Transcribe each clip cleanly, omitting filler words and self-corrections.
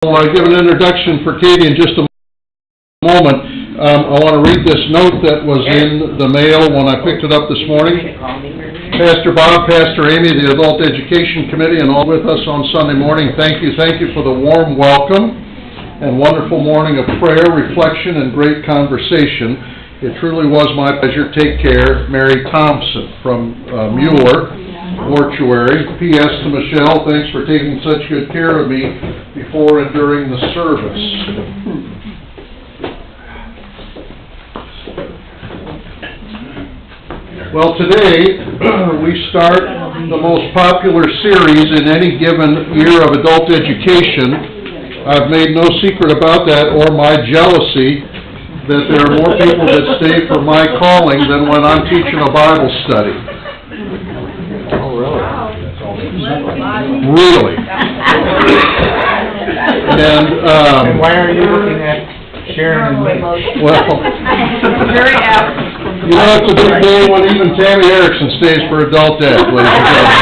I'll give an introduction for Katie in just a moment. I want to read this note that was in the mail when I picked it up this morning. Pastor Bob, Pastor Amy, the Adult Education Committee, and all with us on Sunday morning, thank you for the warm welcome and wonderful morning of prayer, reflection, and great conversation. It truly was my pleasure. Take care, Mary Thompson from Mueller Mortuary. P.S. to Michelle, thanks for taking such good care of me before and during the service. Well, today we start the most popular series in any given year of adult education. I've made no secret about that or my jealousy that there are more people that stay for my calling than when I'm teaching a Bible study. Oh, really? Really. And why are you looking at Sharon and me? Well, very apt. You know, it's a big day when even Tammy Erickson stays for adult ed, ladies and gentlemen.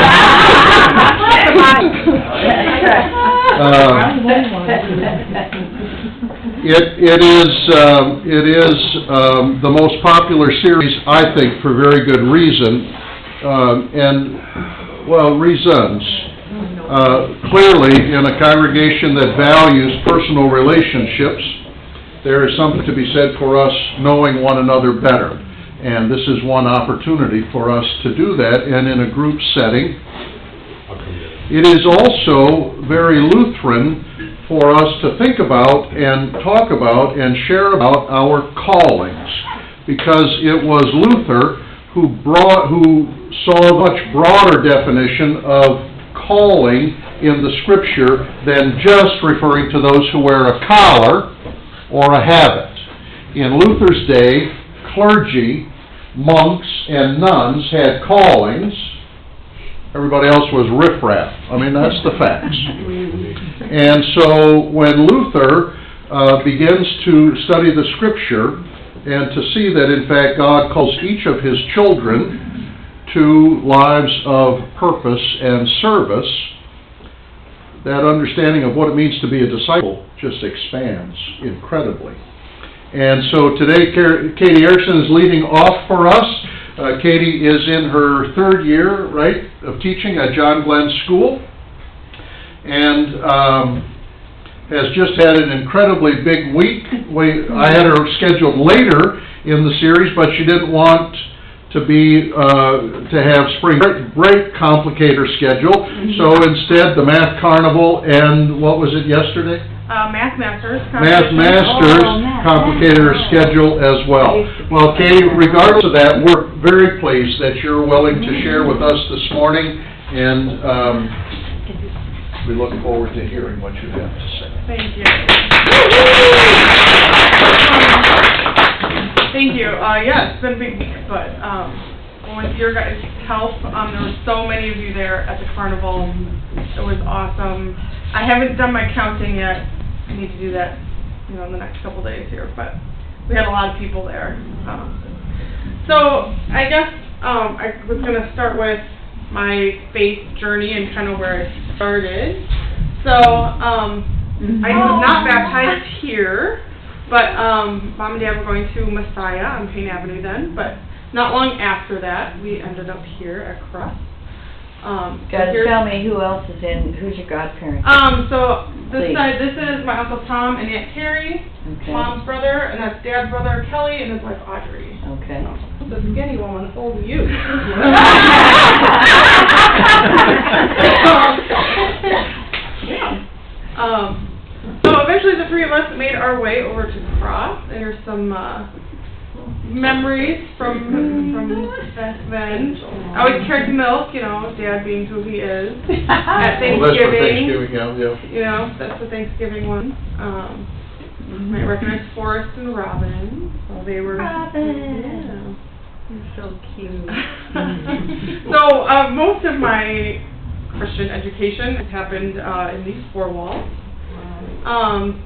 It is the most popular series, I think, for very good reason, reasons. Clearly, in a congregation that values personal relationships, there is something to be said for us knowing one another better. And this is one opportunity for us to do that, and in a group setting. It is also very Lutheran for us to think about and talk about and share about our callings, because it was Luther who saw a much broader definition of calling in the Scripture than just referring to those who wear a collar or a habit. In Luther's day, clergy, monks, and nuns had callings. Everybody else was riffraff. I mean, that's the facts. And so when Luther begins to study the Scripture and to see that, in fact, God calls each of His children to lives of purpose and service, that understanding of what it means to be a disciple just expands incredibly. And so today, Katie Erickson is leading off for us. Katie is in her third year, right, of teaching at John Glenn School, and has just had an incredibly big week. I had her scheduled later in the series, but she didn't want to have spring break complicate her schedule. So instead, the Math Carnival and what was it yesterday? Math Masters complicated her schedule as well. Well, Katie, regardless of that, we're very pleased that you're willing to share with us this morning, and we look forward to hearing what you have to say. Thank you. Thank you. Yeah, it's been a big week, but with your guys' help, there were so many of you there at the carnival. It was awesome. I haven't done my counting yet. I need to do that, in the next couple days here, but we had a lot of people there. So I guess I was going to start with my faith journey and kind of where it started. So I was not baptized here, but Mom and Dad were going to Messiah on Payne Avenue then, but not long after that, we ended up here at Cross. Gotta tell me who else is in, who's your godparents? So this side, this is my Uncle Tom and Aunt Terry, Mom's brother, and that's Dad's brother Kelly, and his wife Audrey. Okay. The skinny woman holding you. So eventually the three of us made our way over to Cross. There's some memories from back then. I always carried milk, Dad being who he is. At Thanksgiving. Well, that's for Thanksgiving, yeah. That's the Thanksgiving one. You might recognize Forrest and Robin. So they were... Robin! You're so cute. So most of my Christian education has happened in these four walls.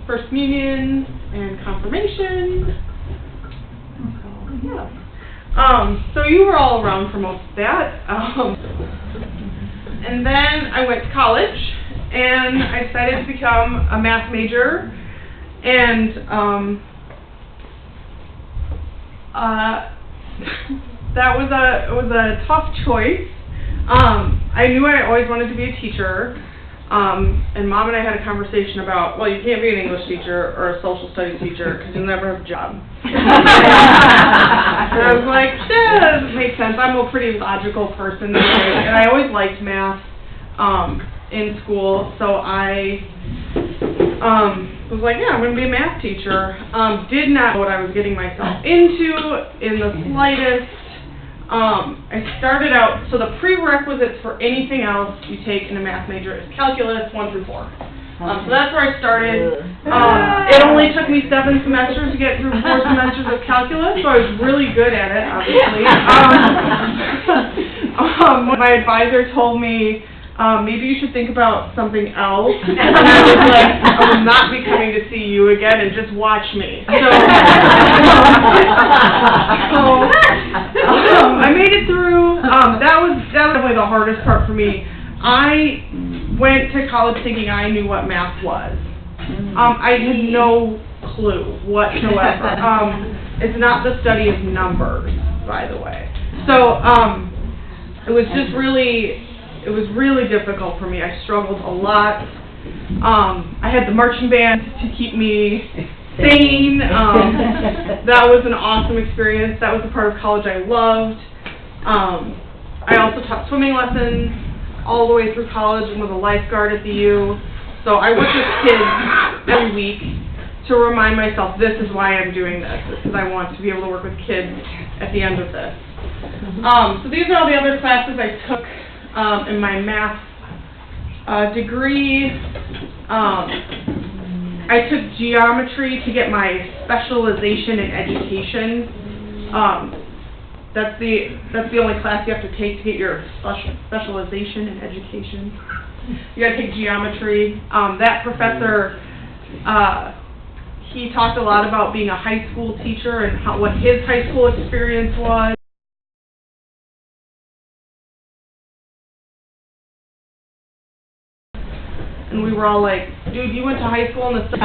First communion and confirmation. Yeah. So you were all around for most of that. And then I went to college, and I decided to become a math major, and that was a tough choice. I knew I always wanted to be a teacher, and Mom and I had a conversation about, well, you can't be an English teacher or a social studies teacher because you'll never have a job. And I was like, yeah, that doesn't make sense. I'm a pretty logical person, and I always liked math in school, so I was like, yeah, I'm going to be a math teacher. Did not know what I was getting myself into in the slightest. I started out, so the prerequisites for anything else you take in a math major is calculus 1 through 4. So that's where I started. It only took me 7 semesters to get through 4 semesters of calculus, so I was really good at it, obviously. My advisor told me, maybe you should think about something else. And I was like, I will not be coming to see you again, and just watch me. So, I made it through. That was definitely the hardest part for me. I went to college thinking I knew what math was. I had no clue whatsoever. It's not the study of numbers, by the way. So, it was just really... It was really difficult for me. I struggled a lot. I had the marching band to keep me sane. That was an awesome experience. That was a part of college I loved. I also taught swimming lessons all the way through college and was a lifeguard at the U. So I worked with kids every week to remind myself this is why I'm doing this. It's because I want to be able to work with kids at the end of this. So these are all the other classes I took in my math degree. I took geometry to get my specialization in education. That's the only class you have to take to get your specialization in education. You gotta take geometry. That professor, he talked a lot about being a high school teacher and what his high school experience was. And we were all like, dude, you went to high school in the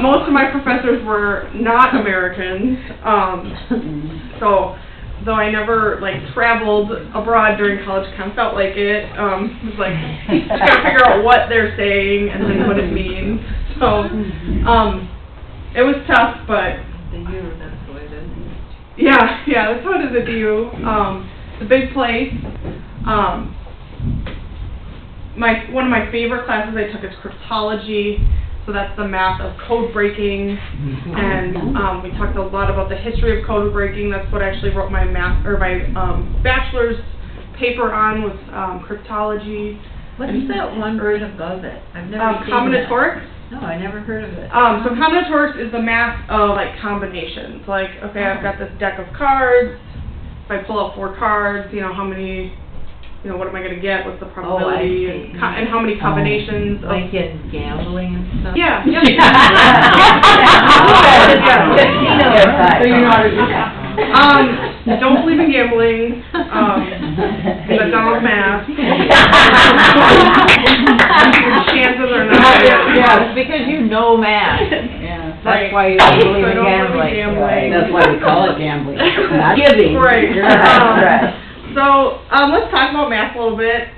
most of my professors were not Americans. So, though I never, traveled abroad during college, kind of felt like it. It was like, you gotta figure out what they're saying and then what it means. So, it was tough, but... The U, that's the way it is. Yeah, that's how it is at the U. It's a big place. One of my favorite classes I took is cryptology, so that's the math of code breaking, and we talked a lot about the history of code breaking. That's what I actually wrote my bachelor's paper on, was cryptology. What is that one word above it? I've never seen combinatorics? No, I never heard of it. So combinatorics is the math of combinations. Okay, I've got this deck of cards. If I pull out 4 cards, how many? What am I going to get? What's the probability? And how many combinations? Like in gambling and stuff? Yeah. So you know how to do that. Don't believe in gambling. Because I've done all the math. Your chances are not good. Yeah, it's because you know math. Yeah. That's why you don't believe in gambling. Right. That's why we call it gambling. Not giving. Right. You're right. So, let's talk about math a little bit.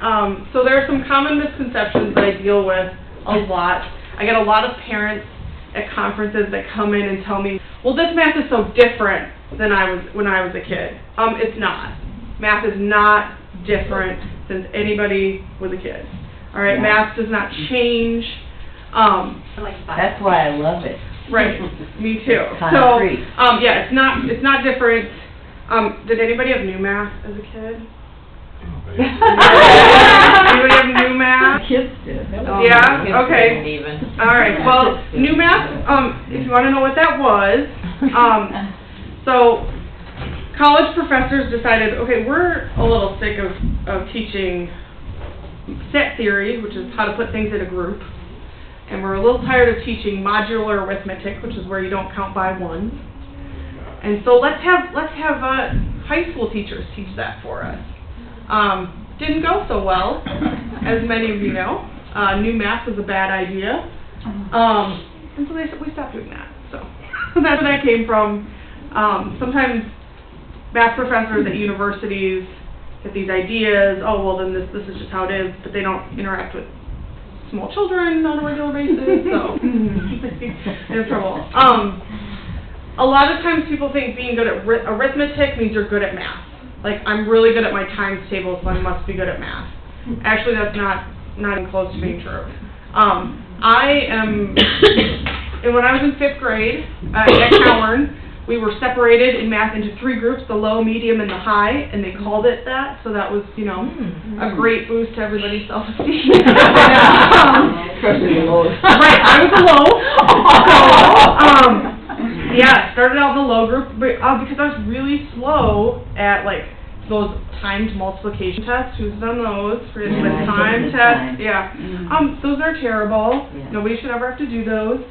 So there are some common misconceptions that I deal with a lot. I get a lot of parents at conferences that come in and tell me, well, this math is so different than when I was a kid. It's not. Math is not different since anybody was a kid. All right, math does not change. That's why I love it. Right, me too. Concrete. So, it's not different. Did anybody have new math as a kid? Anybody have new math? Kids did. Yeah? Okay. Even. All right. Well, new math, if you want to know what that was, so college professors decided, okay, we're a little sick of teaching set theory, which is how to put things in a group, and we're a little tired of teaching modular arithmetic, which is where you don't count by ones. And so let's have high school teachers teach that for us. didn't go so well, as many of you know. New math was a bad idea. And so we stopped doing that. So that's where that came from. Sometimes math professors at universities get these ideas, oh, well, then this is just how it is, but they don't interact with small children on a regular basis, so there's trouble. A lot of times people think being good at arithmetic means you're good at math. Like, I'm really good at my times table, so I must be good at math. Actually, that's not even close to being true. When I was in 5th grade at Cowern, we were separated in math into 3 groups, the low, medium, and the high, and they called it that, so that was, you know, a great boost to everybody's self-esteem. Especially the lows. Right, I was a low. So, yeah, started out in the low group, but, because I was really slow at, like, those timed multiplication tests. Who's done those? For the time tests, yeah. Those are terrible. Yeah. Nobody should ever have to do those.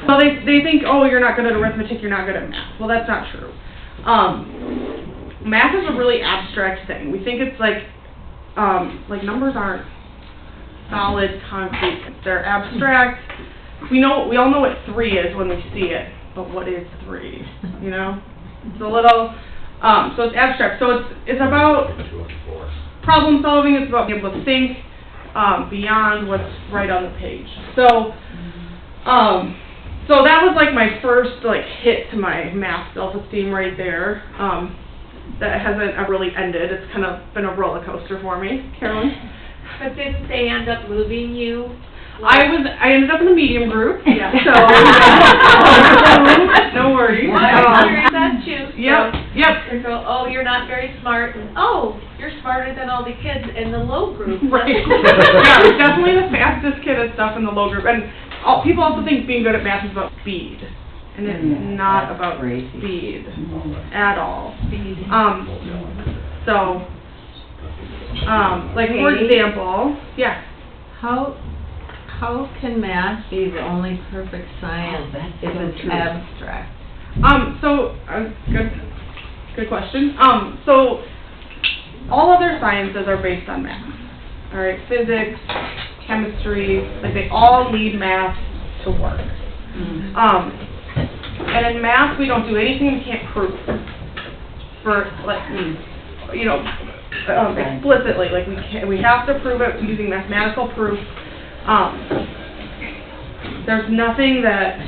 So they think, oh, you're not good at arithmetic, you're not good at math. Well, that's not true. Math is a really abstract thing. We think it's like numbers aren't solid, concrete. They're abstract. We all know what 3 is when we see it, but what is 3? You know, it's a little. So it's abstract. So it's about problem solving. It's about being able to think beyond what's right on the page. So that was like my first hit to my math self-esteem right there. That hasn't really ended. It's kind of been a roller coaster for me. Carolyn? But didn't they end up moving you? I ended up in the medium group. Yeah. So no worries. That too. Yep. They go, oh, you're not very smart. And, oh, you're smarter than all the kids in the low group. Right. Yeah, I was definitely the fastest kid at stuff in the low group. And people also think being good at math is about speed. And it's not about speed at all. For example, yeah. How can math be the only perfect science if it's abstract? Good question. So all other sciences are based on math. All right, physics, chemistry, they all need math to work. And in math, we don't do anything we can't prove. Explicitly, we have to prove it using mathematical proof. There's nothing that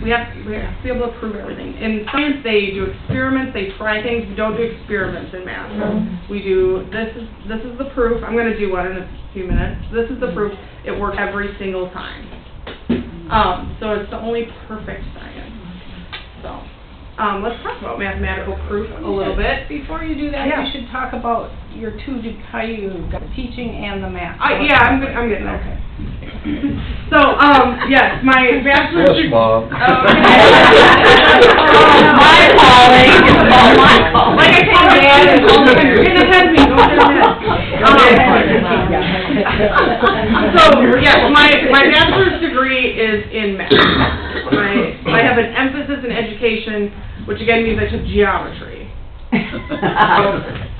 we have to be able to prove everything. In science, they do experiments, they try things. We don't do experiments in math. We do, this is the proof. I'm going to do one in a few minutes. This is the proof. It works every single time. So it's the only perfect science. So, let's talk about mathematical proof a little bit. Before you do that, you should talk about your how you got the teaching and the math. I'm getting there. Okay. So, yes, my bachelor's degree. Yes, Mom. My calling. My calling. Like I said, Dad, you're getting ahead of me. Go ahead. So, yeah, my bachelor's degree is in math. I have an emphasis in education, which again means I took geometry.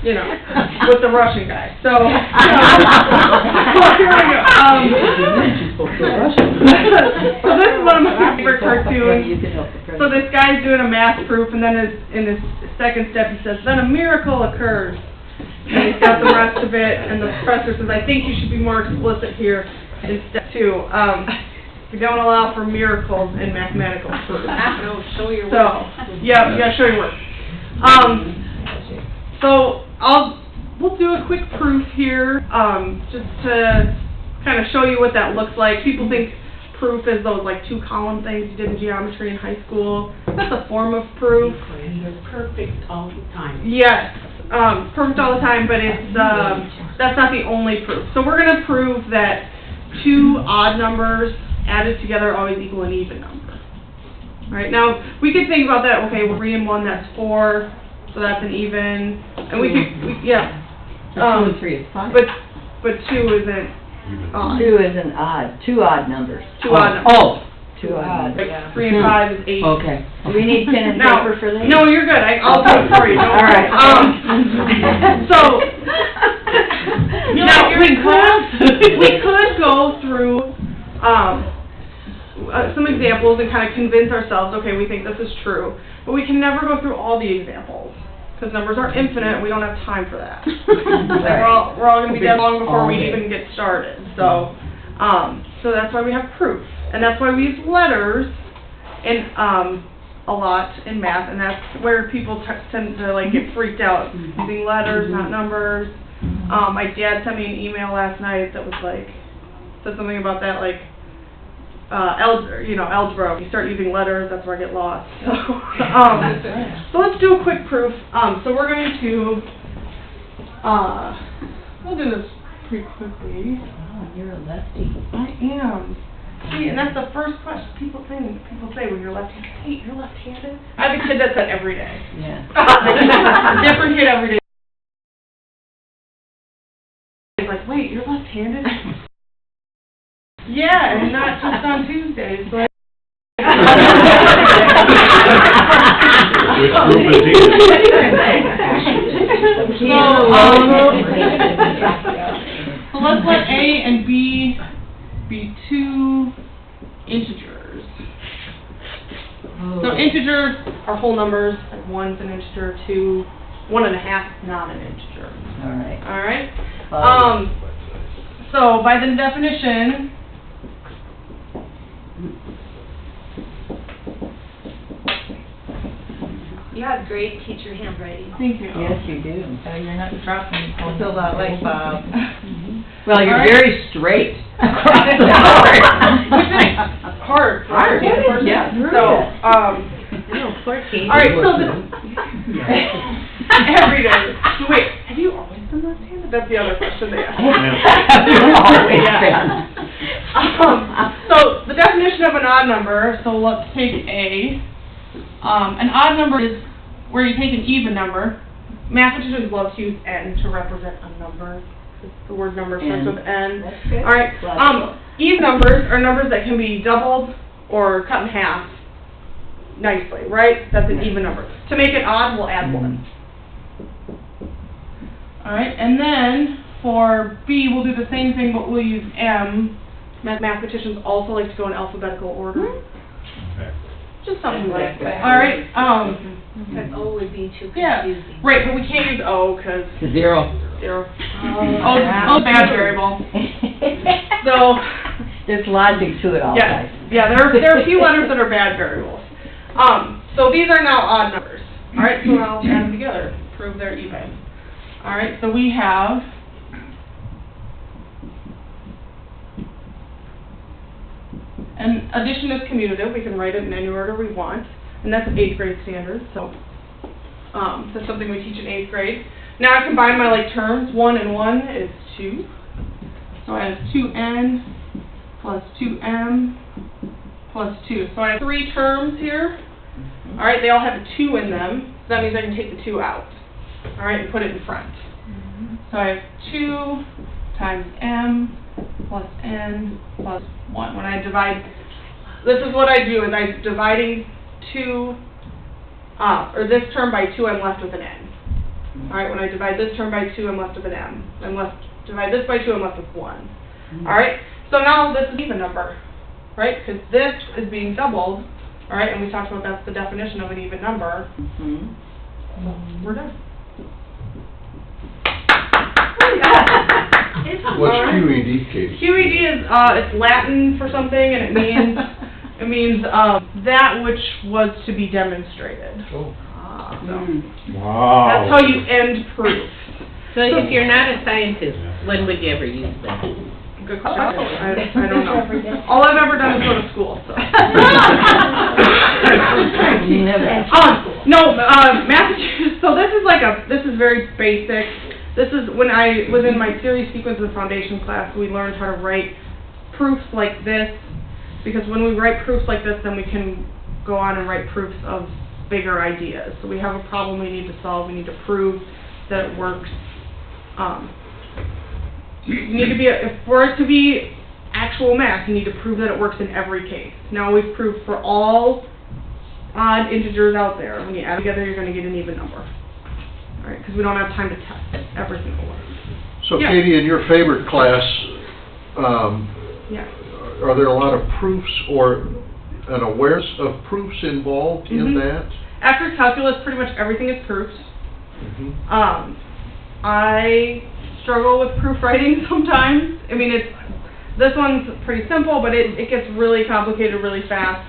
You know, with the Russian guy. So, here we go. So this is one of my favorite cartoons. So this guy's doing a math proof, and then in his second step he says, then a miracle occurs. And he's got the rest of it, and the professor says, I think you should be more explicit here in step 2. We don't allow for miracles in mathematical proof. Show your work. So, yeah, you gotta show your work. So we'll do a quick proof here, just to kind of show you what that looks like. People think proof is those 2-column things you did in geometry in high school. That's a form of proof. They're perfect all the time. Yes, perfect all the time, but it's that's not the only proof. So we're going to prove that 2 odd numbers added together always equal an even number. All right, now we could think about that. Okay, well, 3 and 1, that's 4, so that's an even, and we could, yeah. 2 and 3 is fine. But 2 isn't odd. 2 isn't odd. 2 odd numbers. 2 odd numbers. Oh, Too odd, Like, yeah. 3 and 5 is 8. Okay. Do we need pen and No. paper for this? No, you're good, I'll do it for you, don't All worry. right. So, now, we could go through, some examples and kind of convince ourselves, okay, we think this is true, but we can never go through all the examples, because numbers are infinite, we don't have time for that. Like, we're all gonna be dead long before we even get started, so that's why we have proof, and that's why we use letters in, a lot in math, and that's where people tend to, like, get freaked out, using letters, not numbers. My dad sent me an email last night that was like, said something about that, like, algebra, you start using letters, that's where I get lost. So let's do a quick proof. So we're going to, we'll do this pretty quickly. Oh, you're a lefty. I am. See, and that's the first question people say when you're left-handed. Hey, you're left-handed? I have a kid that said every day. Yeah. A different kid every day. He's like, wait, you're left-handed? Yeah, and not just on Tuesdays, but... Which group is he in? So let's let A and B be 2 integers. So integers are whole numbers, like 1's an integer, 2, 1.5 not an integer. All right. Alright? So by the definition, You have great teacher handwriting. thank you. Yes, you do. You're not dropping It's a lot like Bob. Well, you're very straight across the board. Which is hard. Hard, yeah. So, No, poor Kate. alright, so every day. Wait, have you always been left-handed? That's the other question they ask. Always been. So the definition of an odd number, so let's take A. An odd number is where you take an even number. Mathematicians love to use n to represent a number. The word number starts with n. That's good. Alright, even numbers are numbers that can be doubled or cut in half nicely, right? That's an even number. To make it odd, we'll add 1. Alright, and then for B, we'll do the same thing, but we'll use M. Mathematicians also like to go in alphabetical order. Okay. Just something like that. Alright, But O would be too Yeah, confusing. right, but we can't use O, because 0. 0. Oh, O's bad variable. So, There's logic to it all, guys. yeah, there are a few letters that are bad variables. So these are now odd numbers. Alright, so now let's add them together, prove they're even. Alright, so we have and addition is commutative, we can write it in any order we want, and that's an 8th grade standard, so that's something we teach in 8th grade. Now I combine my like terms, 1 and 1 is 2, so I have 2n plus 2m plus 2, so I have 3 terms here. Alright, they all have a 2 in them, so that means I can take the 2 out, alright, and put it in front. So I have 2 times m plus n plus 1. When I divide, this is what I do, is I'm dividing 2, or this term by 2, I'm left with an n. Alright, when I divide this term by 2, I'm left with an m. Divide this by 2, I'm left with 1. Alright, so now this is an even number, right? Because this is being doubled, alright, and we talked about that's the definition of an even number. So we're done. What's QED, Katie? QED is, it's Latin for something, and it means that which was to be demonstrated. Oh. Wow. That's how you end proof. So if you're not a scientist, when would you ever use that? Good question. I don't know. All I've ever done is go to school, so. Massachusetts, so this is very basic. This is, when I was in my series sequence of the foundation class, we learned how to write proofs like this, because when we write proofs like this, then we can go on and write proofs of bigger ideas. So we have a problem we need to solve, we need to prove that it works. You need to be, for it to be actual math, you need to prove that it works in every case. Now we've proved for all odd integers out there, when you add together, you're going to get an even number. All right, because we don't have time to test every single one. So Yeah. Katie, in your favorite class, Yeah. are there a lot of proofs or an awareness of proofs involved in Mhm. that? After calculus, pretty much everything is proofs. Mhm. I struggle with proof writing sometimes. I mean, this one's pretty simple, but it gets really complicated really fast.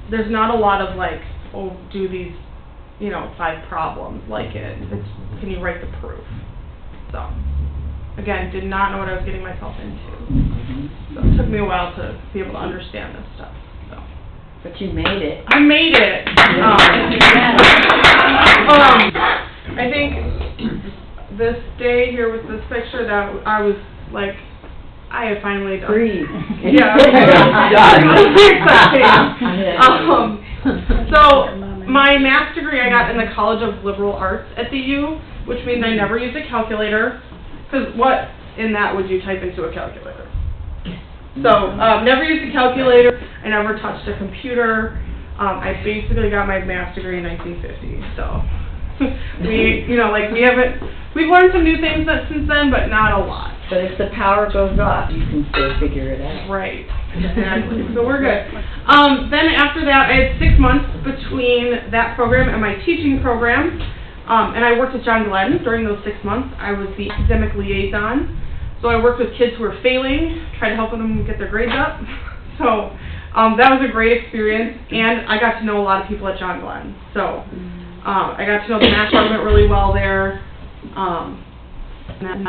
There's not a lot of like, oh, do these, 5 problems like it. It's, can you write the proof? So, again, did not know what I was getting myself into. So it took me a while to be able to understand this stuff. So. But you made it. I made it. I think this day here with this picture that I was like, I have finally done. Breathe. Yeah. So my math degree I got in the College of Liberal Arts at the U, which means I never used a calculator. Because what in that would you type into a calculator? So, never used a calculator, I never touched a computer. I basically got my math degree in 1950, so. We've learned some new things since then, but not a lot. But if the power goes off, you can still figure it out. Right, exactly, so we're good. Then after that, I had 6 months between that program and my teaching program, and I worked at John Glenn during those 6 months. I was the academic liaison. So I worked with kids who were failing, tried to help them get their grades up. So that was a great experience, and I got to know a lot of people at John Glenn. So I got to know the math department really well there. And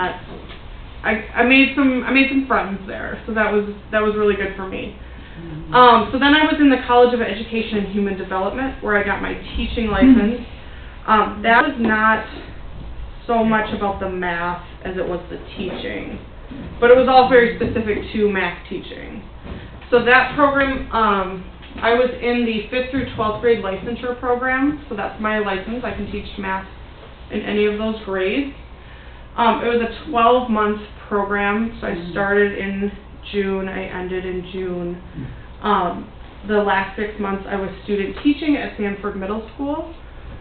I made some friends there, so that was really good for me. So then I was in the College of Education and Human Development, where I got my teaching license. That was not so much about the math as it was the teaching, but it was all very specific to math teaching. So that program, I was in the 5th through 12th grade licensure program, so that's my license. I can teach math in any of those grades. It was a 12-month program, so I started in June, I ended in June. The last 6 months I was student teaching at Sanford Middle School.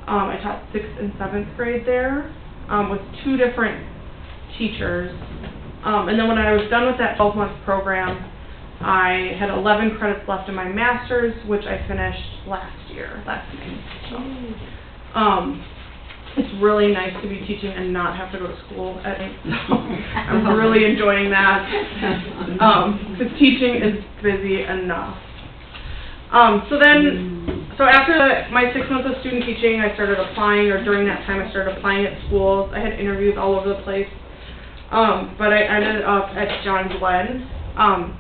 I taught 6th and 7th grade there. With 2 different teachers. And then when I was done with that 12-month program, I had 11 credits left in my master's, which I finished last May. So, it's really nice to be teaching and not have to go to school at night. So I'm really enjoying that. Because teaching is busy enough. So after my 6 months of student teaching, I started applying, or during that time I started applying at schools. I had interviews all over the place, but I ended up at John Glenn.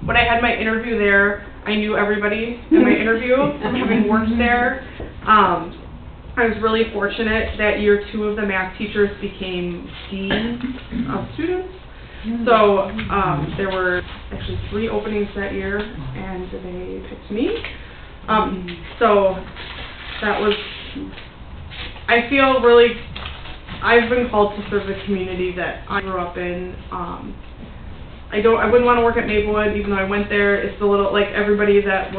When I had my interview there, I knew everybody in my interview, having worked there. I was really fortunate that year 2 of the math teachers became deans of students. So there were actually 3 openings that year, and they picked me. So that was, I feel really, I've been called to serve the community that I grew up in. I wouldn't want to work at Maplewood, even though I went there. It's a little, like, everybody that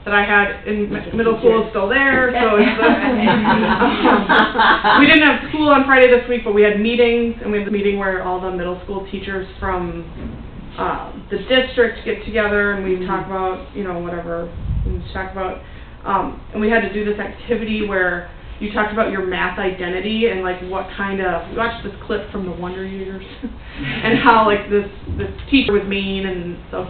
I had in middle school is still there, so it's we didn't have school on Friday this week, but we had meetings, and we had a meeting where all the middle school teachers from the district get together, and we talk about, whatever we talk about, and we had to do this activity where you talked about your math identity and like what kind of, we watched this clip from the Wonder Years and how like this teacher was mean, and so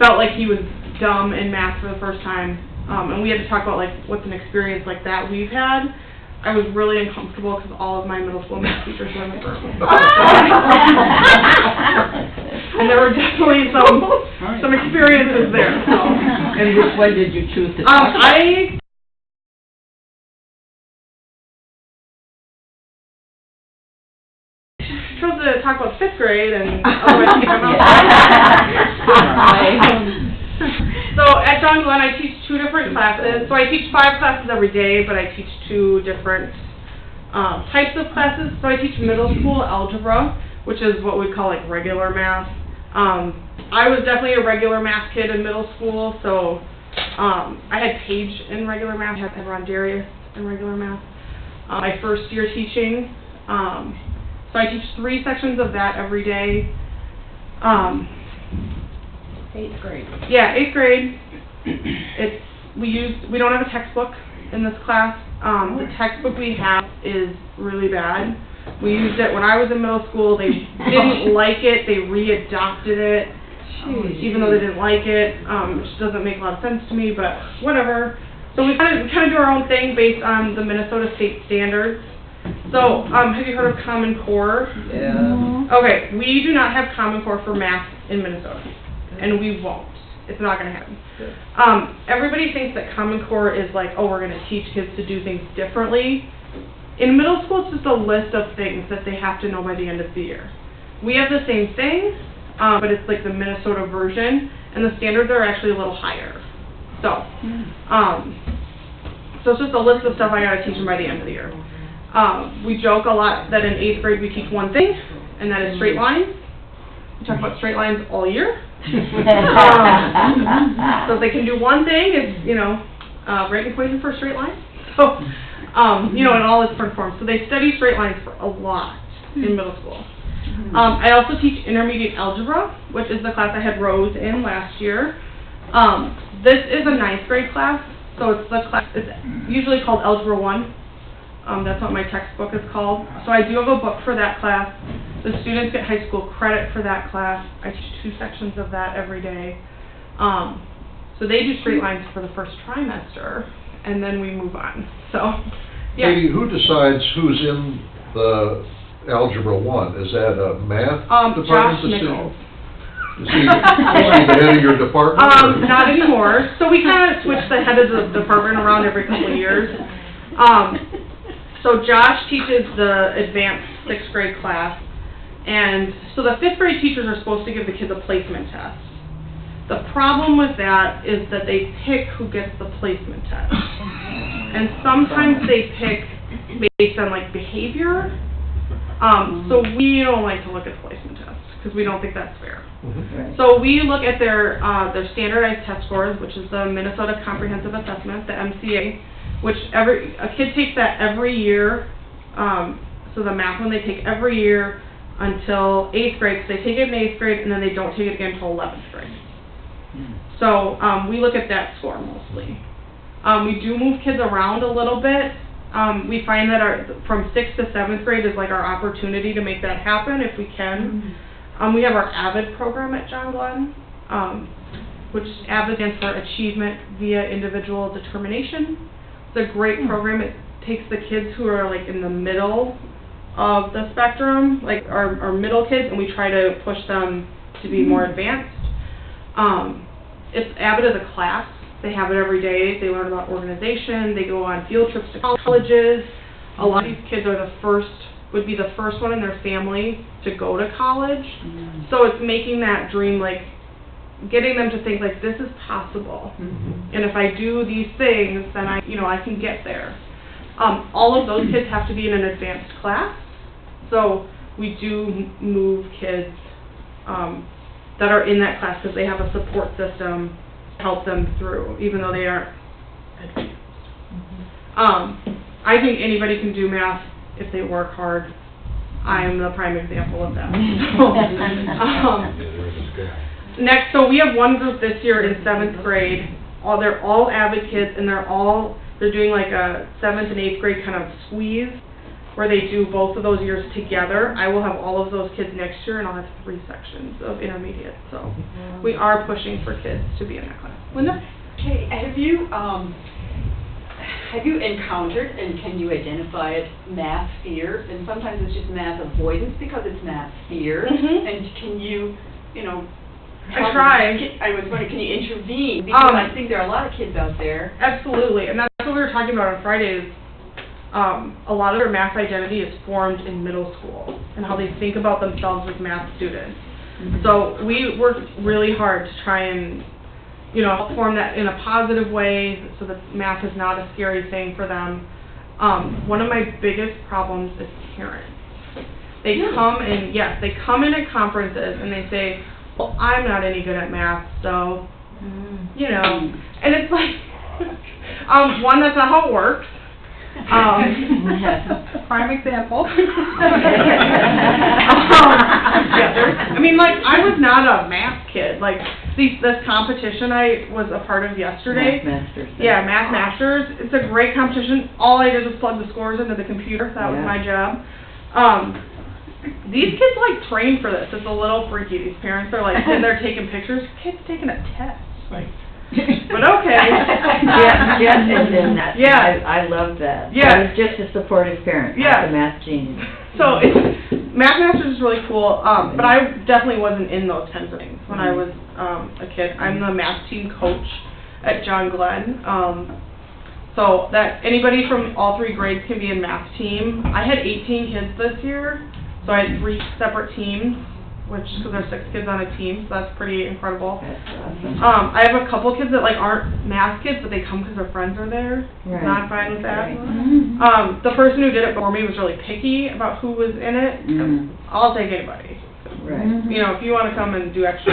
felt like he was dumb in math for the first time, and we had to talk about like what's an experience like that we've had. I was really uncomfortable because all of my middle school math teachers were in the room. And there were definitely some experiences there. So. And which one did you choose to talk about? I chose to talk about 5th grade, and otherwise I'm So at John Glenn, I teach 2 different classes. So I teach 5 classes every day, but I teach 2 different types of classes. So I teach middle school algebra, which is what we call like regular math. I was definitely a regular math kid in middle school, so I had Paige in regular math, I had Ron Darius in regular math. My first year teaching, so I teach 3 sections of that every day. 8th grade. Yeah, 8th grade. We don't have a textbook in this class. The textbook we have is really bad. We used it when I was in middle school. They didn't like it. They readopted it, even though they didn't like it, which doesn't make a lot of sense to me, but whatever. So we kind of do our own thing based on the Minnesota state standards. So, have you heard of Common Core? Yeah. Okay, we do not have Common Core for math in Minnesota, and we won't. It's not going to happen. Everybody thinks that Common Core is like, oh, we're going to teach kids to do things differently. In middle school, it's just a list of things that they have to know by the end of the year. We have the same thing, but it's like the Minnesota version, and the standards are actually a little higher. So, so it's just a list of stuff I got to teach them by the end of the year. We joke a lot that in 8th grade we teach one thing, and that is straight lines. We talk about straight lines all year. So if they can do one thing, it's, rate equation for a straight line. So, in all its different forms. So they study straight lines for a lot in middle school. I also teach intermediate algebra, which is the class I had Rose in last year. This is a 9th grade class, so it's usually called Algebra 1. That's what my textbook is called. So I do have a book for that class. The students get high school credit for that class. I teach 2 sections of that every day. So they do straight lines for the first trimester, and then we move on. So, yeah. Katie, who decides who's in the Algebra 1? Is that a math department Josh decision? Nichols. Is he the head of your department? Not anymore. So we kind of switch the head of the department around every couple of years. So Josh teaches the advanced 6th grade class, and so the 5th grade teachers are supposed to give the kids a placement test. The problem with that is that they pick who gets the placement test. And sometimes they pick based on like behavior. So we don't like to look at the placement test because we don't think that's fair. So we look at their standardized test scores, which is the Minnesota Comprehensive Assessment, the MCA, which a kid takes that every year. So the math one they take every year until 8th grade. So they take it in 8th grade and then they don't take it again until 11th grade. So we look at that score mostly. We do move kids around a little bit. We find that from 6th to 7th grade is like our opportunity to make that happen if we can. We have our AVID program at John Glenn, which AVID stands for Achievement Via Individual Determination. It's a great program. It takes the kids who are like in the middle of the spectrum, like our middle kids, and we try to push them to be more advanced. It's AVID as a class. They have it every day. They learn about organization. They go on field trips to colleges. A lot of these kids would be the first one in their family to go to college. So it's making that dream, like, getting them to think, like, this is possible. And if I do these things, then I can get there. All of those kids have to be in an advanced class. So we do move kids that are in that class because they have a support system to help them through, even though they aren't advanced. I think anybody can do math if they work hard. I am the prime example of that. Next, so we have one group this year in 7th grade. They're all AVID kids, and they're doing like a 7th and 8th grade kind of squeeze, where they do both of those years together. I will have all of those kids next year, and I'll have 3 sections of intermediate. So we are pushing for kids to be in that class. Linda? Okay, have you encountered, and can you identify it, math fear? And sometimes it's just math avoidance because it's math fear. And can you, I try. I was wondering, can you intervene? Because I think there are a lot of kids out there. Absolutely, and that's what we were talking about on Fridays. A lot of their math identity is formed in middle school and how they think about themselves as math students. So we work really hard to try and form that in a positive way so that math is not a scary thing for them. One of my biggest problems is parents. They come in, yes, they come in at conferences and they say, well, I'm not any good at math, so, you know, and it's like, one, that's not how it works. Prime example. Yeah, I mean, like, I was not a math kid. Like, this competition I was a part of yesterday. Math Masters. Yeah, Math Masters. It's a great competition. All I did was plug the scores into the computer. That was my job. These kids, like, train for this. It's a little freaky. These parents are, like, sitting there taking pictures. Kids taking a test. Like, but okay. Jeff is in that. Yeah. I love that. Yeah. I was just a supportive parent, not a math genius. So Math Masters is really cool, but I definitely wasn't in those kinds of things when I was a kid. I'm the math team coach at John Glenn. So that anybody from all 3 grades can be in math team. I had 18 kids this year, so I had 3 separate teams, which, because there's 6 kids on a team, so that's pretty incredible. That's awesome. I have a couple kids that, like, aren't math kids, but they come because their friends are there. Right. Not fine with that. Right. The person who did it before me was really picky about who was in it. I'll take anybody. Right. You know, if you want to come and do extra,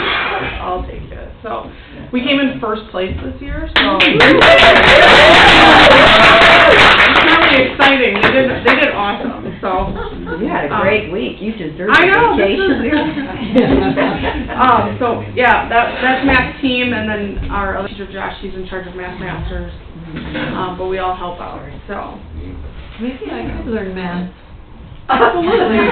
I'll take it. So, we came in first place this year, so. It's really exciting. They did awesome, so. You had a great week. You deserve I know, a vacation. So, yeah, that's math team, and then our other teacher, Josh, he's in charge of Math Masters. But we all help out, so. Maybe I could learn math. Absolutely.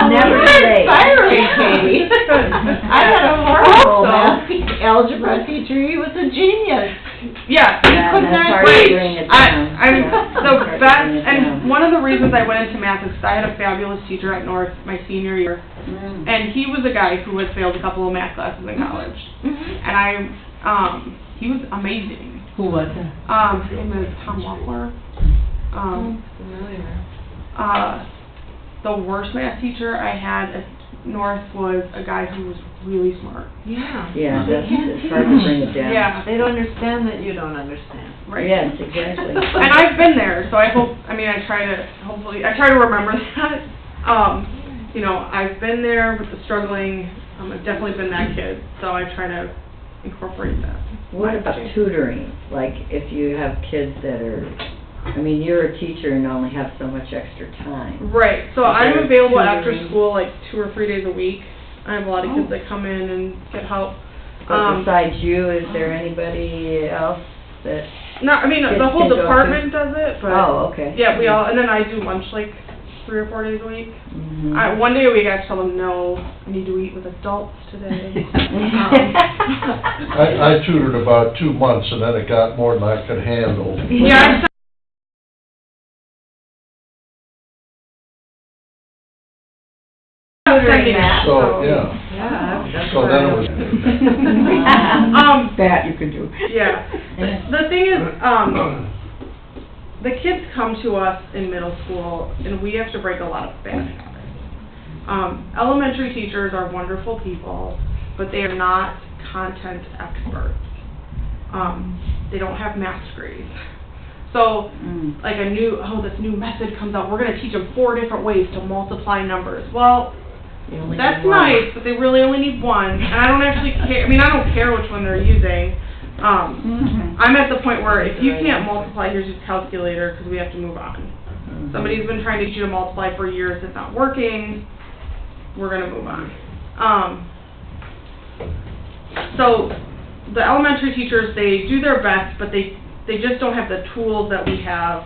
Never say. Inspiring, Katie. I had a horrible math algebra teacher. He was a genius. Yeah, that's hard to bring it down. I'm the Hard to best, bring it and down. one of the reasons I went into math is because I had a fabulous teacher at North my senior year, and he was a guy who had failed a couple of math classes in college, and he was amazing. Who was it? His name is Tom Wampler. The worst math teacher I had at North was a guy who was really smart. Yeah. Yeah, it's hard to bring it down. Yeah. They don't understand that you don't understand. Right. Yes, exactly. And I've been there, so I try to remember that. You know, I've been there with the struggling, I've definitely been that kid, so I try to incorporate that. What about tutoring? Like, if you have kids that are, I mean, you're a teacher and only have so much extra time. Right, so Is I'm there available tutoring? after school like 2 or 3 days a week. I have a lot of kids that come in and get help. But besides you, is there anybody else that? No, I mean, kids the whole can go to? department does it, but. Oh, okay. Yeah, we all, and then I do lunch like 3 or 4 days a week. One day a week I have to tell them, no, I need to eat with adults today. I tutored about 2 months, and then it got more than I could handle. Yeah, Tutoring that. So, yeah. Yeah. So then it was. That you can do. Yeah. The thing is, the kids come to us in middle school, and we have to break a lot of bad habits. Elementary teachers are wonderful people, but they are not content experts. They don't have math degrees. So, like this new method comes out, we're going to teach them 4 different ways to multiply numbers. Well, that's nice, but they really only need one, and I don't actually care. I mean, I don't care which one they're using. I'm at the point where if you can't multiply, here's your calculator, because we have to move on. Somebody's been trying to teach you to multiply for years, it's not working, we're going to move on. So, the elementary teachers, they do their best, but they just don't have the tools that we have,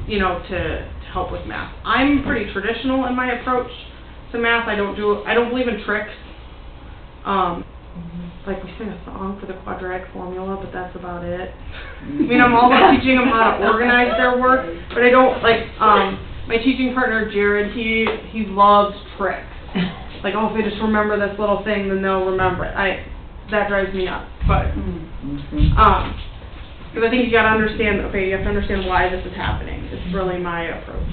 you know, to help with math. I'm pretty traditional in my approach to math. I don't believe in tricks. Like we sing a song for the quadratic formula, but that's about it. I mean, I'm all about teaching them how to organize their work, but I don't, like, my teaching partner, Jared, he loves tricks. Like, oh, if they just remember this little thing, then they'll remember it. That drives me nuts, but, because I think you gotta understand, you have to understand why this is happening. It's really my approach.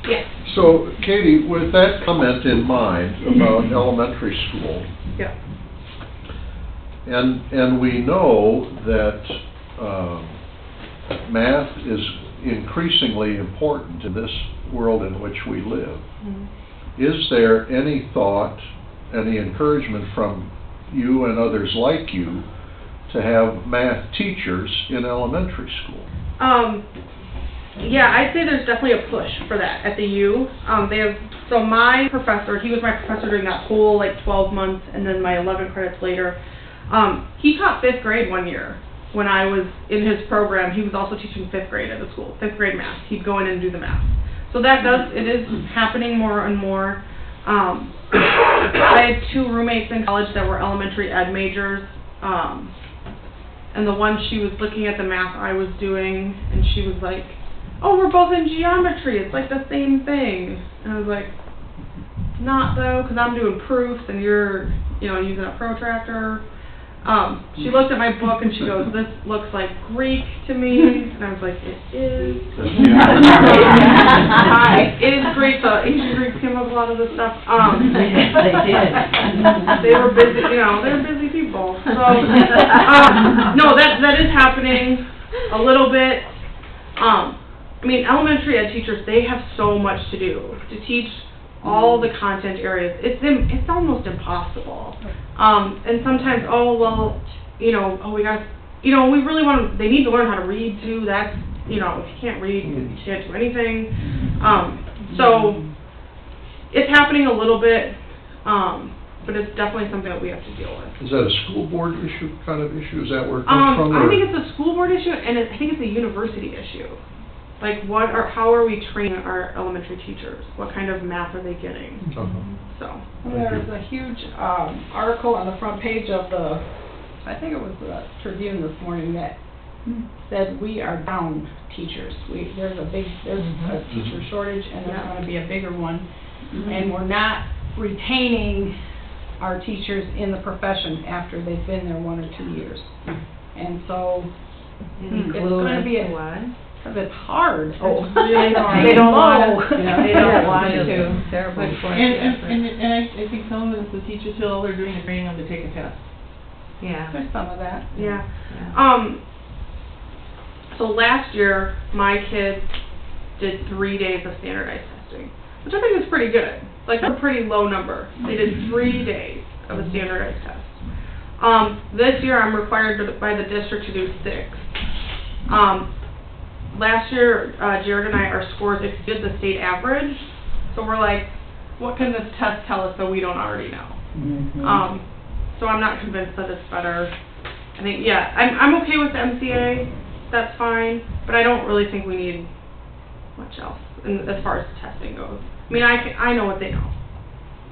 Yeah. So, Katie, with that comment in mind about elementary school, Yeah. and we know that math is increasingly important in this world in which we live. Mhm. Is there any thought, any encouragement from you and others like you to have math teachers in elementary school? Yeah, I'd say there's definitely a push for that at the U. They have, so my professor, he was my professor during that whole like 12 months and then my 11 credits later. He taught 5th grade one year. When I was in his program, he was also teaching 5th grade at the school, 5th grade math. He'd go in and do the math. So it is happening more and more. I had 2 roommates in college that were elementary ed majors. And the one, she was looking at the math I was doing, and she was like, "Oh, we're both in geometry. It's like the same thing." And I was like, "Not though, because I'm doing proofs and you're, using a protractor." She looked at my book and she goes, "This looks like Greek to me." And I was like, "It is." It is Greek. The ancient Greeks came up with a lot of this stuff. They did. They were busy, they're busy people. So, no, that is happening a little bit. Elementary ed teachers, they have so much to do to teach all the content areas. It's almost impossible. And sometimes, we really they need to learn how to read too. That's, if you can't read, you can't do anything. So it's happening a little bit, but it's definitely something that we have to deal with. Is that a school board kind of issue? Is that where it comes from? I think it's a school board issue, and I think it's a university issue. Like, how are we training our elementary teachers? What kind of math are they getting? So. There's a huge article on the front page of I think it was the Tribune this morning that said we are down teachers. There's a teacher shortage, and there's going to be a bigger one, and we're not retaining our teachers in the profession after they've been there 1 or 2 years. And so it's going to be because it's hard. They don't want to. They don't want to. Terrible. And I think some of it is the teachers feel they're doing the training on to take a test. Yeah. There's some of that. Yeah. So last year, my kids did 3 days of standardized testing, which I think is pretty good. Like, that's a pretty low number. They did 3 days of a standardized test. This year, I'm required by the district to do 6. Last year, Jared and I, our scores exceeded the state average, so we're like, what can this test tell us that we don't already know? So I'm not convinced that it's better. I think, I'm okay with the MCA, that's fine, but I don't really think we need much else as far as testing goes. I know what they know.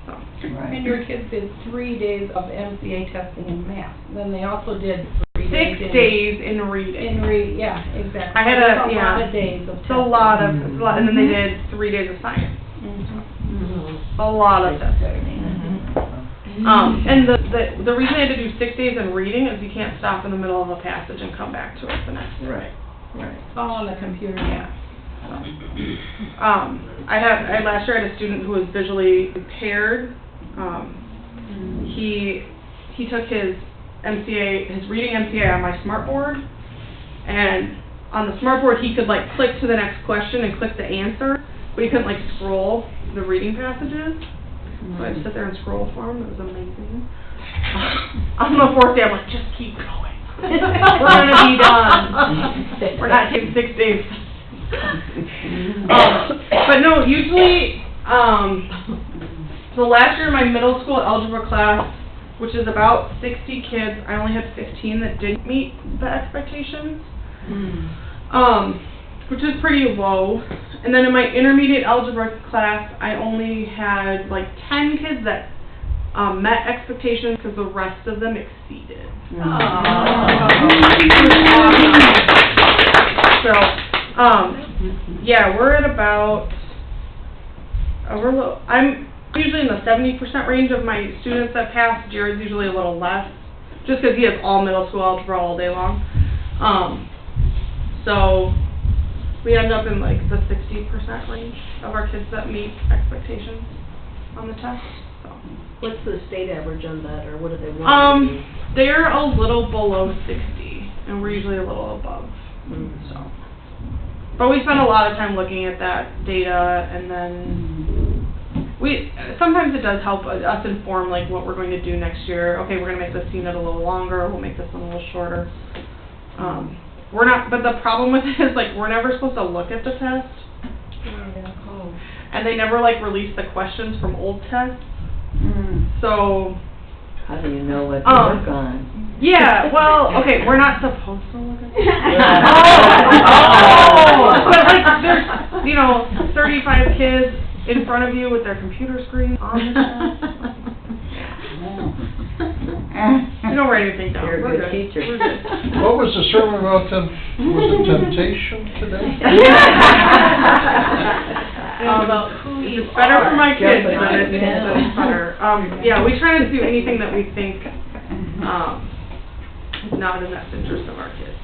So. Right. And your kids did 3 days of MCA testing in math. Then they also did 3 days 6 days in reading. Yeah, exactly. I had a lot of days of testing. It's a lot, and then they did 3 days of science. A lot of testing. And the reason I had to do 6 days in reading is you can't stop in the middle of a passage and come back to it the next day. Right. It's all on the computer. Yeah. Last year I had a student who was visually impaired. He took his reading MCA on my smartboard, and on the smartboard he could click to the next question and click the answer, but he couldn't scroll the reading passages. So I'd sit there and scroll for him. It was amazing. On the 4th day I'm like, just keep going. We're gonna be done. We're not taking 6 days. But no, usually, so last year my middle school algebra class, which is about 60 kids, I only had 15 that didn't meet the expectations, which is pretty low. And then in my intermediate algebra class, I only had 10 kids that met expectations because the rest of them exceeded. So, we're at about, I'm usually in the 70% range of my students that pass. Jared's usually a little less, just because he has all middle school algebra all day long. So we end up in the 60% range of our kids that meet expectations on the test. So. What's the state average on that, or what do they want to be? They're a little below 60, and we're usually a little above. So. But we spend a lot of time looking at that data, and then sometimes it does help us inform like what we're going to do next year. Okay, we're going to make this unit a little longer, we'll make this one a little shorter. We're not, but the problem with it is like we're never supposed to look at the test. And they never like release the questions from old tests. So how do you know what to work on? Yeah, well, okay, we're not supposed to look at it. But like there's, 35 kids in front of you with their computer screen on the test. You don't write anything down. You're a We're good teacher. We're good. What was the sermon about was it temptation today? About who you It's better for my kids Yes, than it's better. Yeah, we try to do anything that we think is not in the best interest of our kids.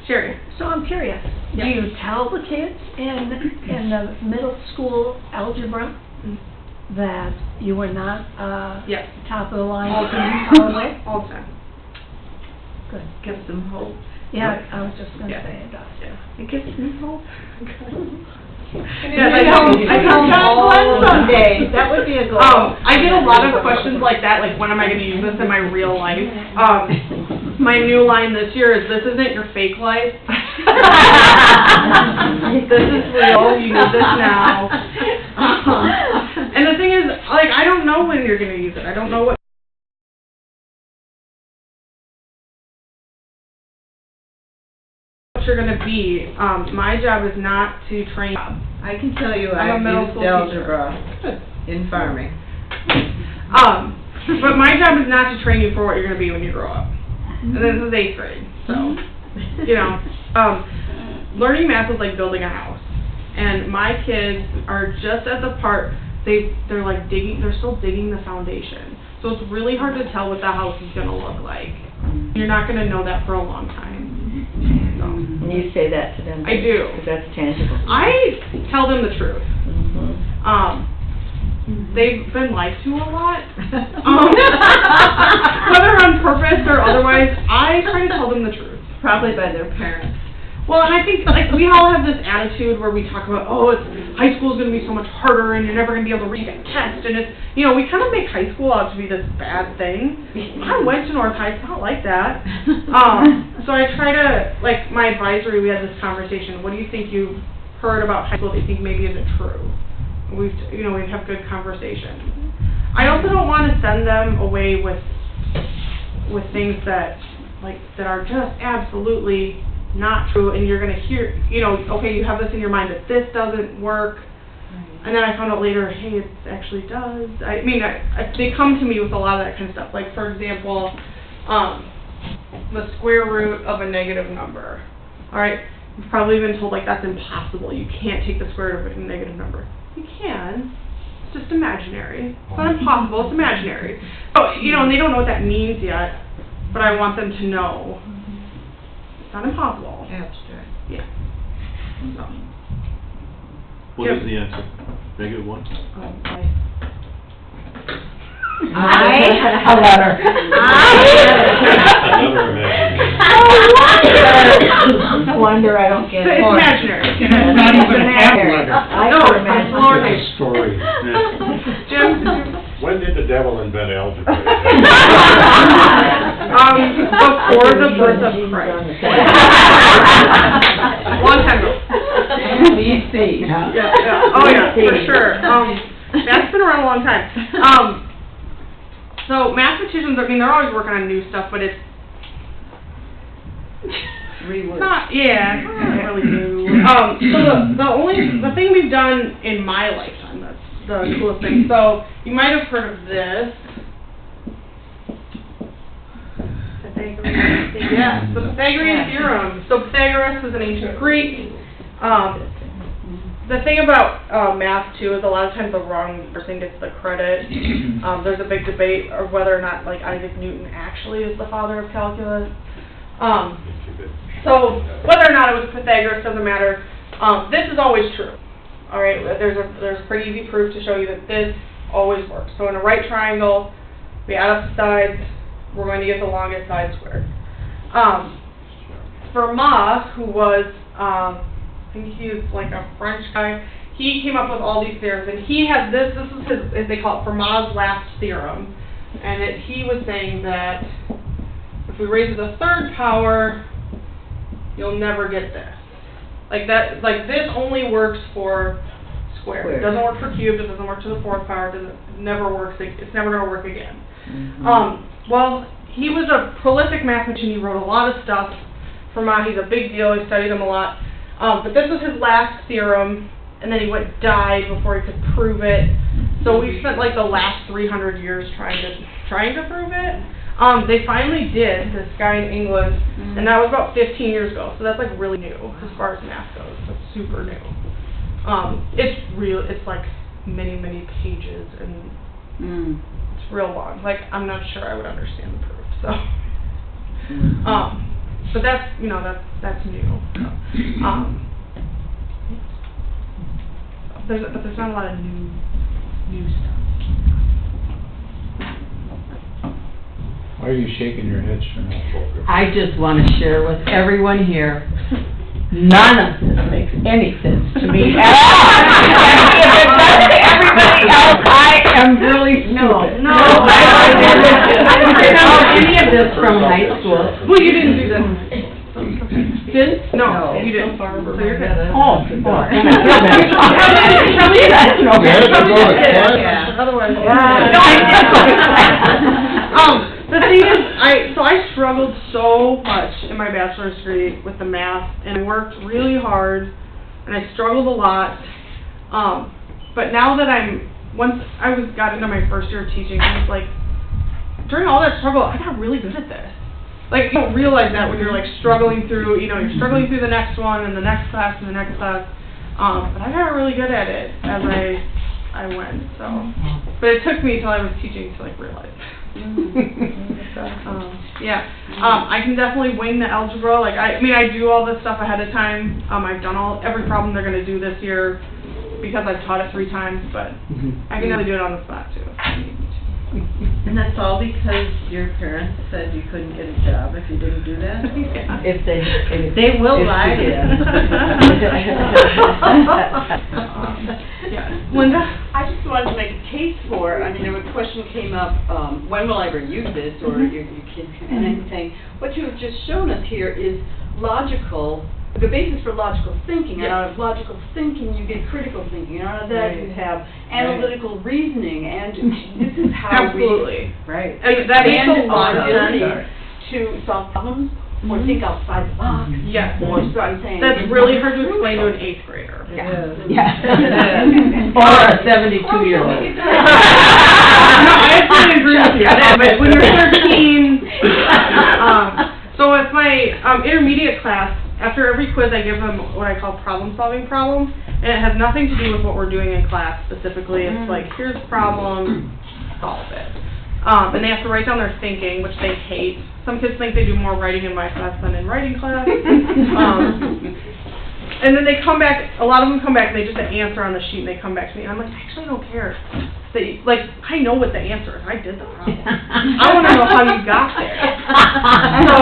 Sherry. So I'm curious, do you tell the kids in the middle school algebra that you were not Yes. top of the line? All the time. All the way? All the time. Good. Gives them hope. Yeah, I was just gonna Yeah. say it does. Yeah. It gives them hope. Yes, I tell John Glenn someday. That would be a goal. I get a lot of questions like that, like when am I going to use this in my real life? My new line this year is, this isn't your fake life. This is real, you need this now. And the thing is, like, I don't know when you're going to use it. I don't know what you're going to be. My job is not to train. I can tell you I'm a I've middle used school algebra in farming. But my job is not to train you for what you're going to be when you grow up. And this is 8th grade, so, learning math is like building a house. And my kids are just at the part, they're like they're still digging the foundation. So it's really hard to tell what the house is going to look like. You're not going to know that for a long time. So. And you say that to them? I do. Because that's tangible. I tell them the truth. They've been lied to a lot. Whether on purpose or otherwise, I try to tell them the truth. Probably by their parents. Well, and I think, like, we all have this attitude where we talk about, high school is going to be so much harder and you're never going to be able to read a test. And it's, we kind of make high school out to be this bad thing. I went to North High, it's not like that. So I try to, like, my advisory, we had this conversation. What do you think you've heard about high school that you think maybe isn't true? We'd have good conversation. I also don't want to send them away with things that are just absolutely not true, and you're going to hear, okay, you have this in your mind that this doesn't work, and then I found out later, hey, it actually does. I mean, they come to me with a lot of that kind of stuff. Like, for example, the square root of a negative number. All right, you've probably been told, like, that's impossible. You can't take the square root of a negative number. You can. It's just imaginary. It's not impossible. It's imaginary. So, and they don't know what that means yet, but I want them to know it's not impossible. Abstract. Yeah. So. What is the answer? -1? A letter. Another imaginary. No wonder I don't get it. It's imaginary. It's not even a half letter. No, it's lowercase. It's a story. Jim? When did the devil invent algebra? Before the birth of Christ. Long time ago. BC, huh? Yeah. Oh, yeah, for sure. That's been around a long time. So mathematicians, they're always working on new stuff, but it's not really new. So the thing we've done in my lifetime, that's the coolest thing. So you might have heard of this. Yes, the Pythagorean theorem. So Pythagoras was an ancient Greek. The thing about math, too, is a lot of times the wrong person gets the credit. There's a big debate of whether or not, like, Isaac Newton actually is the father of calculus. So whether or not it was Pythagoras doesn't matter. This is always true. All right, there's a pretty easy proof to show you that this always works. So in a right triangle, we add up the sides, we're going to get the longest side squared. Fermat, who was, I think he was like a French guy, he came up with all these theorems, and he had this is his, as they call it, Fermat's last theorem, and he was saying that if we raise it to the third power, you'll never get this. Like that, like this only works for squared. It doesn't work for cubed, it doesn't work to the fourth power, it never works, it's never going to work again. Well, he was a prolific mathematician, he wrote a lot of stuff. Fermat, he's a big deal, he studied him a lot. But this was his last theorem, and then he died before he could prove it. So we spent like the last 300 years trying to prove it. They finally did, this guy in England, and that was about 15 years ago. So that's like really new as far as math goes. That's super new. It's like many, many pages, and it's real long. Like, I'm not sure I would understand the proof, so. But that's, you know, that's new. But there's not a lot of new stuff. Why are you shaking your head, Sharon? I just want to share with everyone here, none of this makes any sense to me. If it does to everybody else, I am really stupid. No. I didn't know any of this from high school. Well, you didn't do that. Didn't? No, you didn't. So you're good. Oh, You had to go to class? Yeah. Otherwise, No, I didn't. the thing is, I struggled so much in my bachelor's degree with the math, and I worked really hard, and I struggled a lot. But now that once I got into my first year of teaching, I was like, during all that struggle, I got really good at this. Like, you don't realize that when you're like struggling through, you know, you're struggling through the next one and the next class and the next class. But I got really good at it as I went. So, but it took me until I was teaching to like realize. I can definitely wing the algebra. Like, I mean, I do all this stuff ahead of time. I've done every problem they're going to do this year because I've taught it 3 times. But I can definitely do it on the spot too. And that's all because your parents said you couldn't get a job if you didn't do that? Yeah. If they will lie to you. Linda? I just wanted to make a case for, I mean, a question came up, when will I ever use this, or your kids, and I'm saying, what you have just shown us here is logical, the basis for logical thinking, and out of logical thinking you get critical thinking, and out of that you have analytical reasoning, and this is how Absolutely. Right. That makes a lot of ability sense. to solve problems, or think outside the box. Yes. Or, so I'm saying. That's really hard to explain to an 8th grader. Or a 72-year-old. No, I absolutely agree with you. But when you're 13, so with my intermediate class, after every quiz I give them what I call problem-solving problem, and it has nothing to do with what we're doing in class specifically. It's like, here's the problem, solve it. And they have to write down their thinking, which they hate. Some kids think they do more writing in my class than in writing class. And then they come back, a lot of them come back and they just answer on the sheet and they come back to me. And I'm like, I actually don't care. I know what the answer is. I did the problem. I want to know how you got there. So,